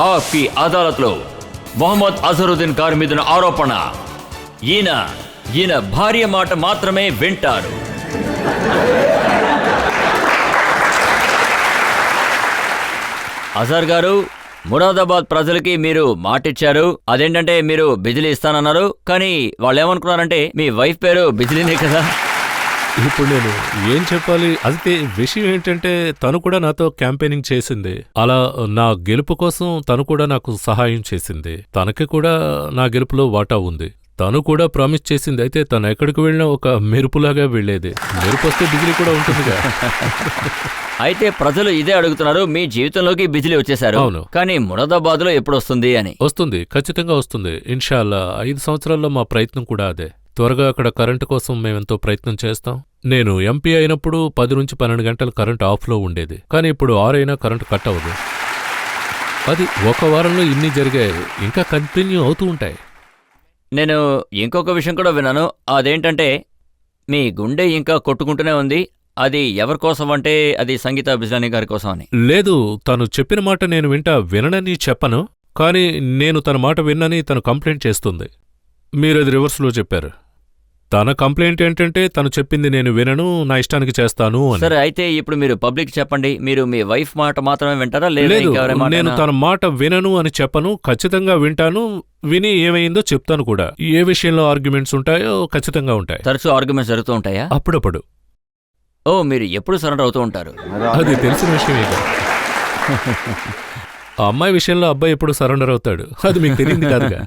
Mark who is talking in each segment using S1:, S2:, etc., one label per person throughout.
S1: ఆప్కి అదాలత్లో మొహమ్మద్ అజరుద్దీన్ గారి మీద ఆరోపణ. ఈయన భార్య మాట మాత్రమే వింటారు. అజర్ గారు, మురాదాబాద్ ప్రజలకి మీరు మాటిచ్చారు. అదేంటంటే మీరు బిజిలీ ఇస్తానన్నారు. కానీ వాళ్ళు ఏమనుకున్నారంటే మీ వైఫ్ పేరు బిజిలీనే కదా.
S2: ఇప్పుడు నేను ఏం చెప్పాలి? అయితే విషయం ఏంటంటే తను కూడా నాతో క్యాంపెయినింగ్ చేసింది. అలా నా గెలుపు కోసం తను కూడా నాకు సహాయం చేసింది. తనకి కూడా నా గెలుపులో వాటా ఉంది. తను కూడా ప్రామిస్ చేసింది. అయితే తను ఎక్కడికి వెళ్ళినా ఒక మెరుపులాగా వెళ్లేది. మెరుపు వస్తే బిజిలీ కూడా ఉంటుందిగా.
S1: అయితే ప్రజలు ఇదే అడుగుతున్నారు, మీ జీవితంలోకి బిజిలీ వచ్చేసారు.
S2: అవును.
S1: కానీ మురాదాబాద్ లో ఎప్పుడు వస్తుంది అని.
S2: వస్తుంది, ఖచ్చితంగా వస్తుంది. ఇన్షాల్లా 5 సంవత్సరాల్లో మా ప్రయత్నం కూడా అదే. త్వరగా అక్కడ కరెంటు కోసం మేమెంతో ప్రయత్నం చేస్తాం. నేను ఎంపీ అయినప్పుడు 10 నుంచి 12 గంటలు కరెంట్ ఆఫ్లో ఉండేది. కానీ ఇప్పుడు 6 అయినా కరెంటు కట్ అవ్వదు. అది ఒక వారంలో ఇన్ని జరిగాయి, ఇంకా కంటిన్యూ అవుతూ ఉంటాయి.
S1: నేను ఇంకొక విషయం కూడా విన్నాను. అదేంటంటే మీ గుండె ఇంకా కొట్టుకుంటూనే ఉంది. అది ఎవరి కోసం అంటే అది సంగీత బిజ్లానీ గారి కోసం అని.
S2: లేదు, తను చెప్పిన మాట నేను విననని చెప్పను. కానీ నేను తన మాట విన్నని తను కంప్లైంట్ చేస్తుంది. మీరది రివర్స్లో చెప్పారు. తన కంప్లైంట్ ఏంటంటే తను చెప్పింది నేను వినను, నా ఇష్టానికి చేస్తాను అని.
S1: సరే, అయితే ఇప్పుడు మీరు పబ్లిక్ చెప్పండి, మీరు మీ వైఫ్ మాట మాత్రమే వింటారా?
S2: లేదు, నేను తన మాట వినను అని చెప్పను, ఖచ్చితంగా వింటాను. విని ఏమైందో చెప్తాను కూడా. ఏ విషయంలో ఆర్గ్యుమెంట్స్ ఉంటాయో ఖచ్చితంగా ఉంటాయి.
S1: తరచూ ఆర్గ్యుమెంట్స్ జరుగుతూ ఉంటాయా?
S2: అప్పుడప్పుడు.
S1: ఓ, మీరు ఎప్పుడు సరెండర్ అవుతూ ఉంటారు?
S2: అది తెలిసిన విషయమే. ఆ అమ్మాయి విషయంలో అబ్బాయి ఎప్పుడు సరెండర్ అవుతాడు, అది మీకు తెలియదు కాదుగా.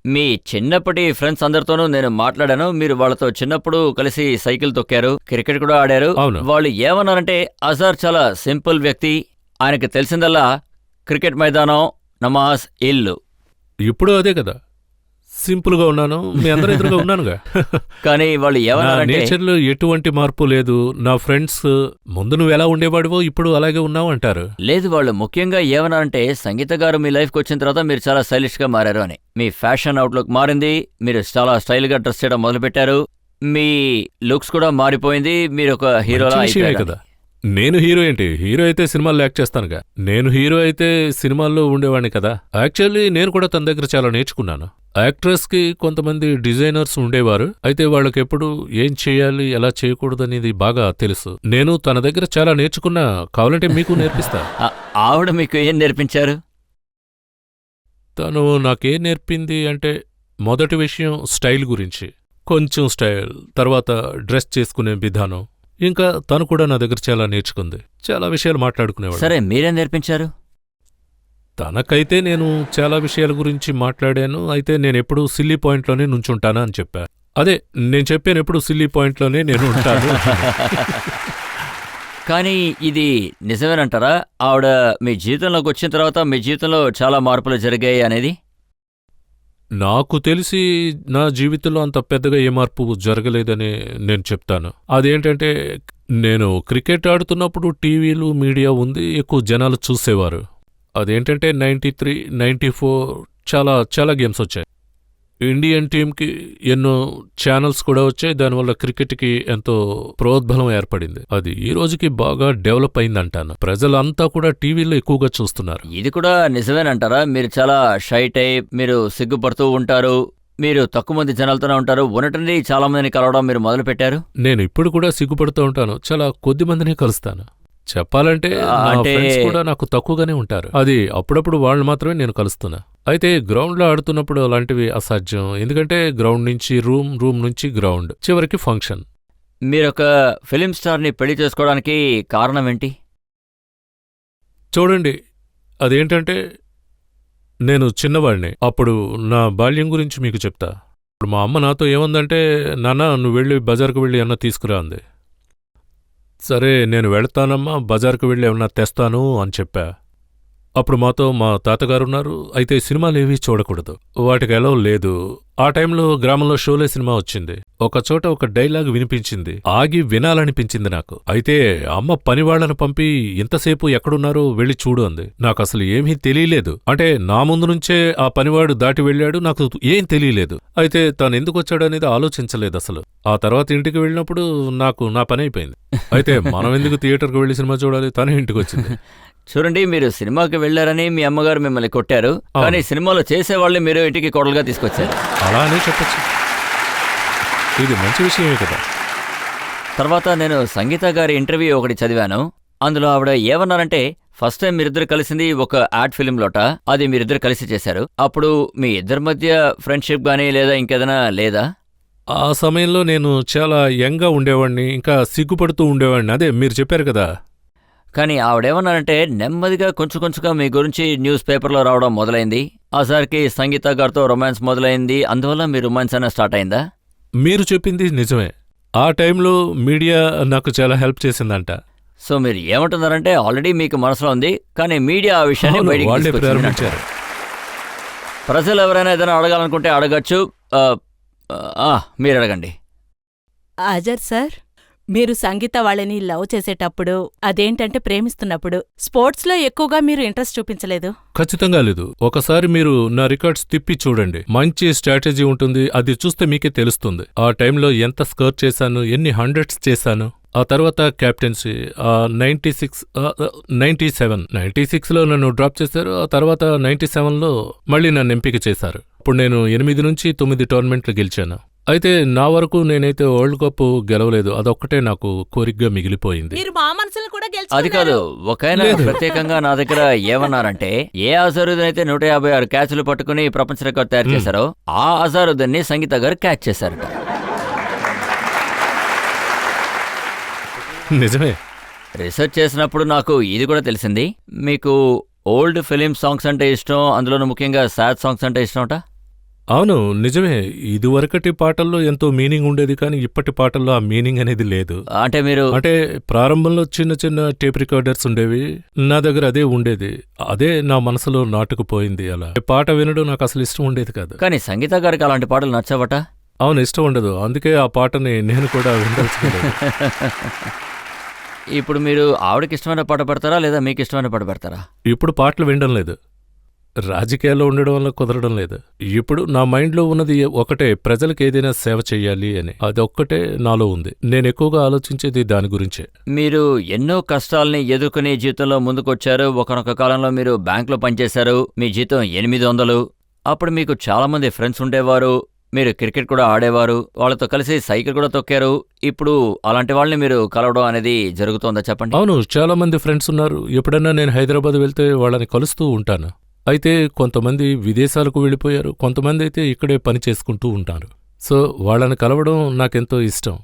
S1: మీ చిన్నప్పటి ఫ్రెండ్స్ అందరితోనూ నేను మాట్లాడాను. మీరు వాళ్ళతో చిన్నప్పుడు కలిసి సైకిల్ తొక్కారు, క్రికెట్ కూడా ఆడారు.
S2: అవును.
S1: వాళ్ళు ఏమన్నారంటే అజర్ చాలా సింపుల్ వ్యక్తి, ఆయనకి తెలిసిందల్లా క్రికెట్ మైదానం, నమాజ్, ఇల్లు.
S2: ఇప్పుడు అదే కదా, సింపుల్ గా ఉన్నాను, మీ అందరి ఎదురుగా ఉన్నానుగా.
S1: కానీ వాళ్ళు ఏమన్నారంటే
S2: నేచర్లో ఎటువంటి మార్పు లేదు. నా ఫ్రెండ్స్ ముందు నువ్వు ఎలా ఉండేవాడివో ఇప్పుడు అలాగే ఉన్నావు అంటారు.
S1: లేదు, వాళ్ళు ముఖ్యంగా ఏమన్నారంటే సంగీత గారు మీ లైఫ్కి వచ్చిన తర్వాత మీరు చాలా స్టైలిష్ గా మారారు అని. మీ ఫ్యాషన్ అవుట్లుక్ మారింది, మీరు చాలా స్టైల్ గా డ్రెస్ చేయడం మొదలుపెట్టారు, మీ లుక్స్ కూడా మారిపోయింది, మీరు ఒక హీరోలా అయిపోయారు
S2: కదా. నేను హీరో ఏంటి? హీరో అయితే సినిమాల్లో యాక్ట్ చేస్తానుగా. నేను హీరో అయితే సినిమాల్లో ఉండేవాడిని కదా. యాక్చువల్లీ నేను కూడా తన దగ్గర చాలా నేర్చుకున్నాను. యాక్ట్రెస్ కి కొంతమంది డిజైనర్స్ ఉండేవారు. అయితే వాళ్ళకెప్పుడు ఏం చేయాలి, ఎలా చేయకూడదనేది బాగా తెలుసు. నేను తన దగ్గర చాలా నేర్చుకున్నా, కావాలంటే మీకు నేర్పిస్తా.
S1: ఆవిడ మీకు ఏం నేర్పించారు?
S2: తను నాకేం నేర్పింది అంటే, మొదటి విషయం స్టైల్ గురించి, కొంచెం స్టైల్, తర్వాత డ్రెస్ చేసుకునే విధానం. ఇంకా తను కూడా నా దగ్గర చాలా నేర్చుకుంది. చాలా విషయాలు మాట్లాడుకునేవాడు.
S1: సరే, మీరేం నేర్పించారు?
S2: తనకైతే నేను చాలా విషయాల గురించి మాట్లాడాను. అయితే నేనెప్పుడూ సిల్లీ పాయింట్లోనే నుంచుంటానా అని చెప్పా. అదే నేను చెప్పాను, ఎప్పుడు సిల్లీ పాయింట్లోనే నేను ఉంటాను.
S1: కానీ ఇది నిజమేనంటారా? ఆవిడ మీ జీవితంలోకి వచ్చిన తర్వాత మీ జీవితంలో చాలా మార్పులు జరిగాయి అనేది?
S2: నాకు తెలిసి నా జీవితంలో అంత పెద్దగా ఏ మార్పు జరగలేదని నేను చెప్తాను. అదేంటంటే, నేను క్రికెట్ ఆడుతున్నప్పుడు టీవీలు, మీడియా ఉంది, ఎక్కువ జనాలు చూసేవారు. అదేంటంటే 93, 94 చాలా గేమ్స్ వచ్చాయి. ఇండియన్ టీంకి ఎన్నో ఛానల్స్ కూడా వచ్చాయి. దానివల్ల క్రికెట్కి ఎంతో ప్రోద్బలం ఏర్పడింది. అది ఈ రోజుకి బాగా డెవలప్ అయిందంటాను. ప్రజలంతా కూడా టీవీలో ఎక్కువగా చూస్తున్నారు.
S1: ఇది కూడా నిజమేనంటారా? మీరు చాలా షై టైప్, మీరు సిగ్గుపడుతూ ఉంటారు, మీరు తక్కువ మంది జనాలతోనే ఉంటారు, ఉన్నటువంటి చాలా మందిని కలవడం మీరు మొదలు పెట్టారు.
S2: నేను ఇప్పుడు కూడా సిగ్గుపడుతూ ఉంటాను, చాలా కొద్ది మందిని కలుస్తాను. చెప్పాలంటే నా ఫ్రెండ్స్ కూడా నాకు తక్కువగానే ఉంటారు. అది అప్పుడప్పుడు వాళ్ళు మాత్రమే నేను కలుస్తున్నా. అయితే గ్రౌండ్లో ఆడుతున్నప్పుడు అలాంటివి అసాధ్యం. ఎందుకంటే గ్రౌండ్ నుంచి రూమ్ నుంచి గ్రౌండ్, చివరికి ఫంక్షన్.
S1: మీరొక ఫిలిం స్టార్ని పెళ్లి చేసుకోవడానికి కారణం ఏంటి?
S2: చూడండి, అదేంటంటే నేను చిన్నవాడిని. అప్పుడు నా బాల్యం గురించి మీకు చెప్తా. ఇప్పుడు మా అమ్మ నాతో ఏమందంటే, నాన్న నువ్వు వెళ్ళి బజార్కు వెళ్ళి ఏమన్నా తీసుకురా అంది. సరే నేను వెళతానమ్మా, బజార్కు వెళ్ళి ఏమన్నా తెస్తాను అని చెప్పా. అప్పుడు మాతో మా తాతగారున్నారు. అయితే సినిమాలేవీ చూడకూడదు, వాటికి ఎలవ్ లేదు. ఆ టైంలో గ్రామంలో షోలే సినిమా వచ్చింది. ఒకచోట ఒక డైలాగ్ వినిపించింది, ఆగి వినాలనిపించింది నాకు. అయితే అమ్మ పనివాళ్లను పంపి ఇంతసేపు ఎక్కడున్నారో వెళ్ళి చూడు అంది. నాకసలు ఏమీ తెలియలేదు. అంటే నా ముందు నుంచే ఆ పనివాడు దాటి వెళ్ళాడు, నాకు ఏం తెలియలేదు. అయితే తను ఎందుకొచ్చాడనేది ఆలోచించలేదు అసలు. ఆ తర్వాత ఇంటికి వెళ్ళినప్పుడు నాకు నా పని అయిపోయింది. అయితే మనం ఎందుకు థియేటర్కి వెళ్ళి సినిమా చూడాలి, తనే ఇంటికి వచ్చింది.
S1: చూడండి, మీరు సినిమాకి వెళ్ళారని మీ అమ్మగారు మిమ్మల్ని కొట్టారు, కానీ సినిమాలో చేసేవాళ్ళని మీరు ఇంటికి కోడలుగా తీసుకొచ్చారు.
S2: అలా అనే చెప్పచ్చు. ఇది మంచి విషయమే కదా.
S1: తర్వాత నేను సంగీత గారి ఇంటర్వ్యూ ఒకటి చదివాను. అందులో ఆవిడ ఏమన్నారంటే, ఫస్ట్ టైం మీరిద్దరు కలిసింది ఒక యాడ్ ఫిలింలోట, అది మీరిద్దరు కలిసి చేశారు. అప్పుడు మీ ఇద్దరి మధ్య ఫ్రెండ్షిప్ గానీ లేదా ఇంకేదైనా లేదా?
S2: ఆ సమయంలో నేను చాలా యంగ్గా ఉండేవాడిని, ఇంకా సిగ్గుపడుతూ ఉండేవాడిని. అదే మీరు చెప్పారు కదా.
S1: కానీ ఆవిడేమన్నారంటే, నెమ్మదిగా కొంచెం కొంచెంగా మీ గురించి న్యూస్ పేపర్లో రావడం మొదలైంది. ఆసారికి సంగీత గారితో రొమాన్స్ మొదలైంది. అందువల్ల మీ రొమాన్స్ అయినా స్టార్ట్ అయిందా?
S2: మీరు చెప్పింది నిజమే. ఆ టైంలో మీడియా నాకు చాలా హెల్ప్ చేసిందంట.
S1: సో మీరు ఏమంటున్నారంటే, ఆల్రెడీ మీకు మనసులో ఉంది, కానీ మీడియా ఆ విషయాన్ని
S2: అవును,
S1: బయటికి
S2: వాళ్ళే
S1: తీసుకొచ్చింది
S2: ప్రారంభించారు.
S1: అంటారు. ప్రజలు ఎవరైనా ఏదైనా అడగాలనుకుంటే అడగచ్చు. మీరు అడగండి.
S3: అజర్ సార్, మీరు సంగీత వాళ్ళని లవ్ చేసేటప్పుడు, అదేంటంటే ప్రేమిస్తున్నప్పుడు, స్పోర్ట్స్లో ఎక్కువగా మీరు ఇంట్రెస్ట్ చూపించలేదు.
S2: ఖచ్చితంగా లేదు. ఒకసారి మీరు నా రికార్డ్స్ తిప్పి చూడండి. మంచి స్ట్రాటజీ ఉంటుంది, అది చూస్తే మీకే తెలుస్తుంది. ఆ టైంలో ఎంత స్కోర్ చేశాను, ఎన్ని హండ్రెడ్స్ చేశాను. ఆ తర్వాత క్యాప్టెన్సీ 96లో నన్ను డ్రాప్ చేశారు. ఆ తర్వాత 97లో మళ్ళీ నన్ను ఎంపిక చేశారు. అప్పుడు నేను 8 నుంచి 9 టోర్నమెంట్లు గెలిచాను. అయితే నా వరకు నేనైతే వరల్డ్ కప్ గెలవలేదు. అదొక్కటే నాకు కోరికగా మిగిలిపోయింది.
S3: మీరు మా మనసులు కూడా
S1: అది కాదు, ఒక ఆయన ప్రత్యేకంగా నా దగ్గర ఏమన్నారంటే, ఏ అజరుద్దీన్ అయితే 156 క్యాచ్లు పట్టుకుని ప్రపంచ రికార్డు తయారు చేశారో, ఆ అజరుద్దీన్ ని సంగీత గారు క్యాచ్ చేశారట.
S2: నిజమే.
S1: రీసెర్చ్ చేసినప్పుడు నాకు ఇది కూడా తెలిసింది, మీకు ఓల్డ్ ఫిలిం సాంగ్స్ అంటే ఇష్టం, అందులోనూ ముఖ్యంగా సాడ్ సాంగ్స్ అంటే ఇష్టం.
S2: అవును, నిజమే. ఇదివరకటి పాటల్లో ఎంతో మీనింగ్ ఉండేది, కానీ ఇప్పటి పాటల్లో ఆ మీనింగ్ అనేది లేదు. అంటే ప్రారంభంలో చిన్న చిన్న టేప్ రికార్డర్స్ ఉండేవి, నా దగ్గర అదే ఉండేది. అదే నా మనసులో నాటుకుపోయింది. అలా పాట వినడం నాకు అసలు ఇష్టం ఉండేది కాదు.
S1: కానీ సంగీత గారికి అలాంటి పాటలు నచ్చవట.
S2: అవును, ఇష్టం ఉండదు. అందుకే ఆ పాటని నేను కూడా వినదలుచుకోలేదు.
S1: ఇప్పుడు మీరు ఆవిడకి ఇష్టమైన పాట పడతారా లేదా మీకు ఇష్టమైన పాట పడతారా?
S2: ఇప్పుడు పాటలు వినడం లేదు. రాజకీయాల్లో ఉండడం వల్ల కుదరడం లేదు. ఇప్పుడు నా మైండ్లో ఉన్నది ఒకటే, ప్రజలకు ఏదైనా సేవ చెయ్యాలి అని. అదొక్కటే నాలో ఉంది. నేను ఎక్కువగా ఆలోచించేది దాని గురించే.
S1: మీరు ఎన్నో కష్టాల్ని ఎదుర్కొని జీవితంలో ముందుకొచ్చారు. ఒకనొక కాలంలో మీరు బ్యాంకులో పనిచేశారు, మీ జీతం 800. అప్పుడు మీకు చాలా మంది ఫ్రెండ్స్ ఉండేవారు, మీరు క్రికెట్ కూడా ఆడేవారు, వాళ్ళతో కలిసి సైకిల్ కూడా తొక్కారు. ఇప్పుడు అలాంటి వాళ్ళని మీరు కలవడం అనేది జరుగుతోందా చెప్పండి?
S2: అవును, చాలా మంది ఫ్రెండ్స్ ఉన్నారు. ఎప్పుడన్నా నేను హైదరాబాద్ వెళ్తే వాళ్ళని కలుస్తూ ఉంటాను. అయితే కొంతమంది విదేశాలకు వెళ్ళిపోయారు, కొంతమంది అయితే ఇక్కడే పని చేసుకుంటూ ఉంటారు. సో వాళ్ళని కలవడం నాకెంతో ఇష్టం.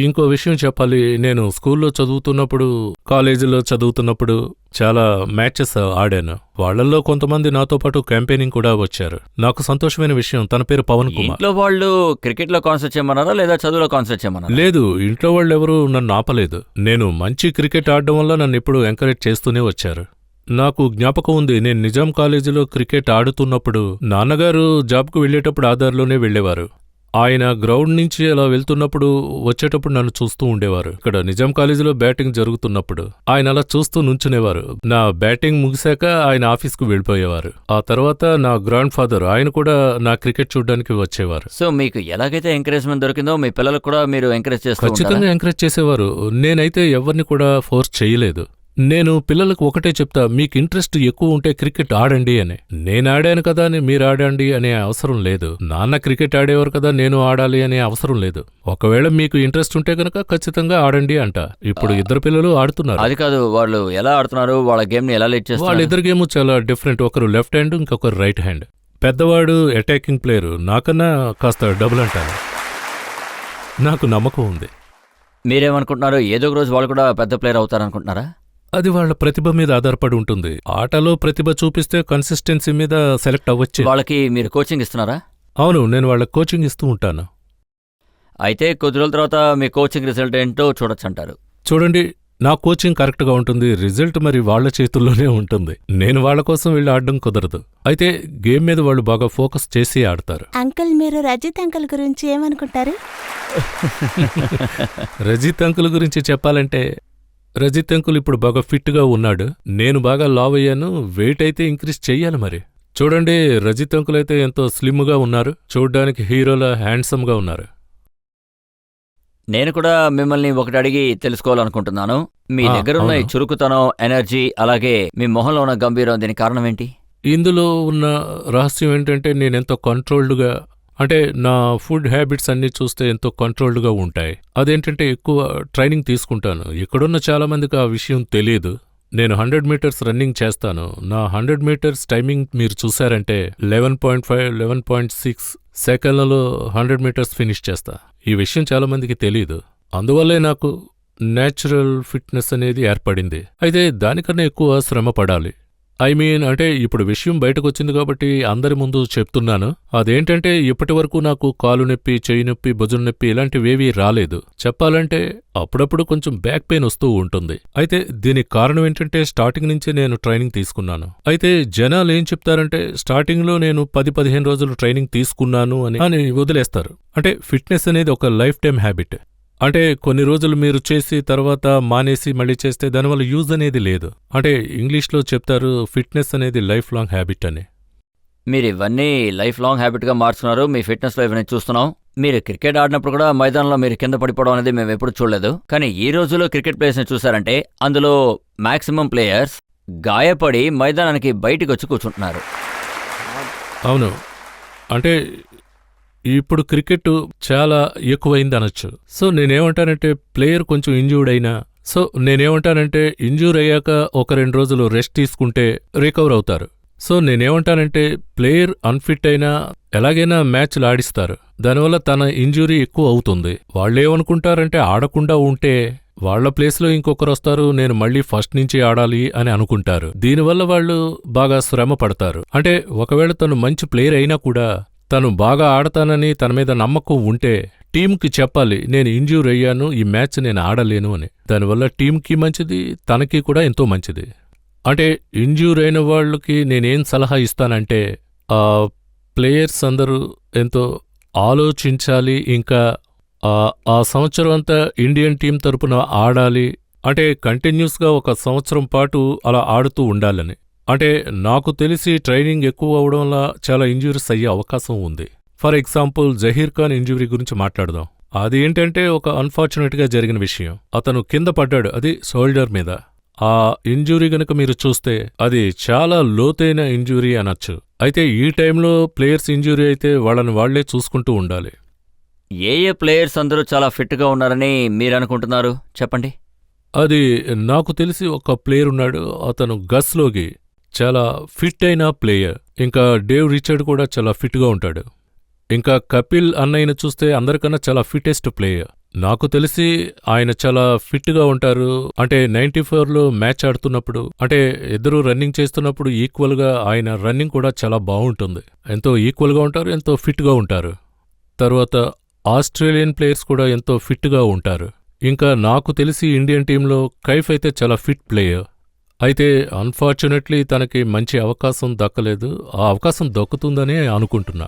S2: ఇంకో విషయం చెప్పాలి, నేను స్కూల్లో చదువుతున్నప్పుడు, కాలేజీలో చదువుతున్నప్పుడు చాలా మ్యాచెస్ ఆడాను. వాళ్లల్లో కొంతమంది నాతో పాటు క్యాంపెయినింగ్ కూడా వచ్చారు. నాకు సంతోషమైన విషయం, తన పేరు పవన్ కుమార్.
S1: ఇంట్లో వాళ్ళు క్రికెట్ లో కాన్సన్ట్రేట్ చేయమన్నారా లేదా చదువులో కాన్సన్ట్రేట్ చేయమన్నారా?
S2: లేదు, ఇంట్లో వాళ్ళు ఎవరూ నన్ను ఆపలేదు. నేను మంచి క్రికెట్ ఆడడం వల్ల నన్ను ఎప్పుడూ ఎంకరేజ్ చేస్తూనే వచ్చారు. నాకు జ్ఞాపకం ఉంది, నేను నిజాం కాలేజీలో క్రికెట్ ఆడుతున్నప్పుడు నాన్నగారు జాబ్కు వెళ్లేటప్పుడు ఆ దారిలోనే వెళ్లేవారు. ఆయన గ్రౌండ్ నుంచి అలా వెళ్తున్నప్పుడు వచ్చేటప్పుడు నన్ను చూస్తూ ఉండేవారు. ఇక్కడ నిజాం కాలేజీలో బ్యాటింగ్ జరుగుతున్నప్పుడు ఆయన అలా చూస్తూ నుంచునేవారు. నా బ్యాటింగ్ ముగిశాక ఆయన ఆఫీస్కు వెళ్ళిపోయేవారు. ఆ తర్వాత నా గ్రాండ్ ఫాదర్, ఆయన కూడా నా క్రికెట్ చూడడానికి వచ్చేవారు.
S1: సో మీకు ఎలాగైతే ఎంకరేజ్మెంట్ దొరికిందో మీ పిల్లలకు కూడా మీరు ఎంకరేజ్ చేస్తూ ఉంటారా?
S2: ఖచ్చితంగా ఎంకరేజ్ చేసేవారు. నేనైతే ఎవరిని కూడా ఫోర్స్ చేయలేదు. నేను పిల్లలకు ఒకటే చెప్తా, మీకు ఇంట్రెస్ట్ ఎక్కువ ఉంటే క్రికెట్ ఆడండి అని. నేను ఆడాను కదా అని మీరు ఆడండి అనే అవసరం లేదు. నాన్న క్రికెట్ ఆడేవారు కదా నేను ఆడాలి అనే అవసరం లేదు. ఒకవేళ మీకు ఇంట్రెస్ట్ ఉంటే గనక ఖచ్చితంగా ఆడండి అంట. ఇప్పుడు ఇద్దరు పిల్లలు ఆడుతున్నారు.
S1: అది కాదు, వాళ్ళు ఎలా ఆడుతున్నారు, వాళ్ళ గేమ్ ని ఎలా లీడ్ చేస్తారు?
S2: వాళ్ళిద్దరు గేమ్ చాలా డిఫరెంట్. ఒకరు లెఫ్ట్ హ్యాండ్, ఇంకొకరు రైట్ హ్యాండ్. పెద్దవాడు అటాకింగ్ ప్లేయర్, నాకన్నా కాస్త డబుల్ అంటాను. నాకు నమ్మకం ఉంది.
S1: మీరేమనుకుంటున్నారు, ఏదో ఒక రోజు వాళ్ళు కూడా పెద్ద ప్లేయర్ అవుతారనుకుంటున్నారా?
S2: అది వాళ్ళ ప్రతిభ మీద ఆధారపడి ఉంటుంది. ఆటలో ప్రతిభ చూపిస్తే కన్సిస్టెన్సీ మీద సెలెక్ట్ అవ్వచ్చు.
S1: వాళ్ళకి మీరు కోచింగ్ ఇస్తున్నారా?
S2: అవును, నేను వాళ్ళకి కోచింగ్ ఇస్తూ ఉంటాను.
S1: అయితే కొద్ది రోజుల తర్వాత మీ కోచింగ్ రిజల్ట్ ఏంటో చూడొచ్చంటారు.
S2: చూడండి, నా కోచింగ్ కరెక్ట్గా ఉంటుంది, రిజల్ట్ మరి వాళ్ల చేతుల్లోనే ఉంటుంది. నేను వాళ్ల కోసం వెళ్ళి ఆడడం కుదరదు. అయితే గేమ్ మీద వాళ్ళు బాగా ఫోకస్ చేసి ఆడతారు.
S3: అంకుల్, మీరు రజిత్ అంకుల్ గురించి ఏమనుకుంటారు?
S2: రజిత్ అంకుల్ గురించి చెప్పాలంటే, రజిత్ అంకుల్ ఇప్పుడు బాగా ఫిట్గా ఉన్నాడు. నేను బాగా లావ్ అయ్యాను. వెయిట్ అయితే ఇంక్రీజ్ చెయ్యాలి మరి. చూడండి, రజిత్ అంకుల్ అయితే ఎంతో స్లిమ్గా ఉన్నారు. చూడ్డానికి హీరోలా హ్యాండ్సమ్గా ఉన్నారు.
S1: నేను కూడా మిమ్మల్ని ఒకటి అడిగి తెలుసుకోవాలనుకుంటున్నాను. మీ దగ్గరున్న ఈ
S2: అవును.
S1: చురుకుతనం, ఎనర్జీ, అలాగే మీ మొహంలో ఉన్న గంభీరం, దీనికి కారణం ఏంటి?
S2: ఇందులో ఉన్న రహస్యం ఏంటంటే నేనెంతో కంట్రోల్డ్గా, అంటే నా ఫుడ్ హ్యాబిట్స్ అన్నీ చూస్తే ఎంతో కంట్రోల్డ్గా ఉంటాయి. అదేంటంటే ఎక్కువ ట్రైనింగ్ తీసుకుంటాను. ఇక్కడున్న చాలామందికి ఆ విషయం తెలియదు. నేను 100 మీటర్స్ రన్నింగ్ చేస్తాను. నా 100 మీటర్స్ టైమింగ్ మీరు చూసారంటే 11.5, 11.6 సెకన్లలో 100 మీటర్స్ ఫినిష్ చేస్తా. ఈ విషయం చాలామందికి తెలీదు. అందువల్లే నాకు నేచురల్ ఫిట్నెస్ అనేది ఏర్పడింది. అయితే దానికన్నా ఎక్కువ శ్రమ పడాలి. అంటే ఇప్పుడు విషయం బయటకొచ్చింది కాబట్టి అందరి ముందు చెప్తున్నాను. అదేంటంటే ఇప్పటి వరకు నాకు కాలు నొప్పి, చెయ్యి నొప్పి, భుజం నొప్పి ఇలాంటివేవీ రాలేదు. చెప్పాలంటే అప్పుడప్పుడు కొంచెం బ్యాక్ పెయిన్ వస్తూ ఉంటుంది. అయితే దీనికి కారణం ఏంటంటే స్టార్టింగ్ నుంచే నేను ట్రైనింగ్ తీసుకున్నాను. అయితే జనాలు ఏం చెప్తారంటే స్టార్టింగ్లో నేను 10-15 రోజులు ట్రైనింగ్ తీసుకున్నాను అని వదిలేస్తారు. అంటే ఫిట్నెస్ అనేది ఒక లైఫ్ టైం హ్యాబిట్. అంటే కొన్ని రోజులు మీరు చేసి తర్వాత మానేసి మళ్ళీ చేస్తే దానివల్ల యూజ్ అనేది లేదు. అంటే ఇంగ్లీష్లో చెప్తారు ఫిట్నెస్ అనేది లైఫ్ లాంగ్ హ్యాబిట్ అని.
S1: మీరు ఇవన్నీ లైఫ్ లాంగ్ హ్యాబిట్గా మార్చుకున్నారు. మీ ఫిట్నెస్లో ఇవన్నీ చూస్తున్నాం. మీరు క్రికెట్ ఆడినప్పుడు కూడా మైదానంలో మీరు కింద పడిపోవడం అనేది మేము ఎప్పుడు చూడలేదు. కానీ ఈ రోజులో క్రికెట్ ప్లేయర్స్ని చూసారంటే అందులో మాక్సిమం ప్లేయర్స్ గాయపడి మైదానానికి బయటికి వచ్చి కూర్చుంటున్నారు.
S2: అవును, అంటే ఇప్పుడు క్రికెట్ చాలా ఎక్కువైంది అనొచ్చు. సో నేనేమంటానంటే ప్లేయర్ కొంచెం ఇంజ్యూర్డ్ అయినా, ఇంజ్యూర్ అయ్యాక ఒక 2 రోజులు రెస్ట్ తీసుకుంటే రికవర్ అవుతారు. సో నేనేమంటానంటే ప్లేయర్ అన్ఫిట్ అయినా ఎలాగైనా మ్యాచ్లు ఆడిస్తారు. దానివల్ల తన ఇంజ్యూరీ ఎక్కువ అవుతుంది. వాళ్ళేమనుకుంటారంటే ఆడకుండా ఉంటే వాళ్ల ప్లేస్లో ఇంకొకరు వస్తారు, నేను మళ్ళీ ఫస్ట్ నుంచి ఆడాలి అని అనుకుంటారు. దీనివల్ల వాళ్ళు బాగా శ్రమ పడతారు. అంటే ఒకవేళ తను మంచి ప్లేయర్ అయినా కూడా తను బాగా ఆడతానని తన మీద నమ్మకం ఉంటే టీంకి చెప్పాలి, నేను ఇంజ్యూర్ అయ్యాను, ఈ మ్యాచ్ నేను ఆడలేను అని. దానివల్ల టీంకి మంచిది, తనకి కూడా ఎంతో మంచిది. అంటే ఇంజ్యూర్ అయిన వాళ్ళకి నేనేం సలహా ఇస్తానంటే ప్లేయర్స్ అందరూ ఎంతో ఆలోచించాలి. ఇంకా ఆ సంవత్సరం అంతా ఇండియన్ టీం తరపున ఆడాలి. అంటే కంటిన్యూస్గా ఒక సంవత్సరం పాటు అలా ఆడుతూ ఉండాలని. అంటే నాకు తెలిసి ట్రైనింగ్ ఎక్కువ అవడం వల్ల చాలా ఇంజ్యూరీస్ అయ్యే అవకాశం ఉంది. For example Zaheer Khan injury గురించి మాట్లాడదాం. అది ఏంటంటే ఒక అన్ఫార్చునేట్గా జరిగిన విషయం. అతను కింద పడ్డాడు, అది షోల్డర్ మీద. ఆ ఇంజ్యూరీ గనక మీరు చూస్తే అది చాలా లోతైన ఇంజ్యూరీ అనొచ్చు. అయితే ఈ టైంలో ప్లేయర్స్ ఇంజ్యూరీ అయితే వాళ్ళని వాళ్లే చూసుకుంటూ ఉండాలి.
S1: ఏ ప్లేయర్స్ అందరూ చాలా ఫిట్గా ఉన్నారని మీరు అనుకుంటున్నారు, చెప్పండి.
S2: అది నాకు తెలిసి ఒక ప్లేయర్ ఉన్నాడు, అతను గస్లోగి, చాలా ఫిట్ అయిన ప్లేయర్. ఇంకా డేవ్ రిచర్డ్ కూడా చాలా ఫిట్గా ఉంటాడు. ఇంకా కపిల్ అన్నయ్యను చూస్తే అందరికన్నా చాలా ఫిట్టెస్ట్ ప్లేయర్. నాకు తెలిసి ఆయన చాలా ఫిట్గా ఉంటారు. అంటే 94లో మ్యాచ్ ఆడుతున్నప్పుడు, అంటే ఇద్దరు రన్నింగ్ చేస్తున్నప్పుడు ఈక్వల్గా ఆయన రన్నింగ్ కూడా చాలా బాగుంటుంది. ఎంతో ఈక్వల్గా ఉంటారు, ఎంతో ఫిట్గా ఉంటారు. తర్వాత ఆస్ట్రేలియన్ ప్లేయర్స్ కూడా ఎంతో ఫిట్గా ఉంటారు. ఇంకా నాకు తెలిసి ఇండియన్ టీంలో కైఫ్ అయితే చాలా ఫిట్ ప్లేయర్. అయితే అన్ఫార్చునేట్లీ తనకి మంచి అవకాశం దక్కలేదు. ఆ అవకాశం దక్కుతుందనే అనుకుంటున్నా.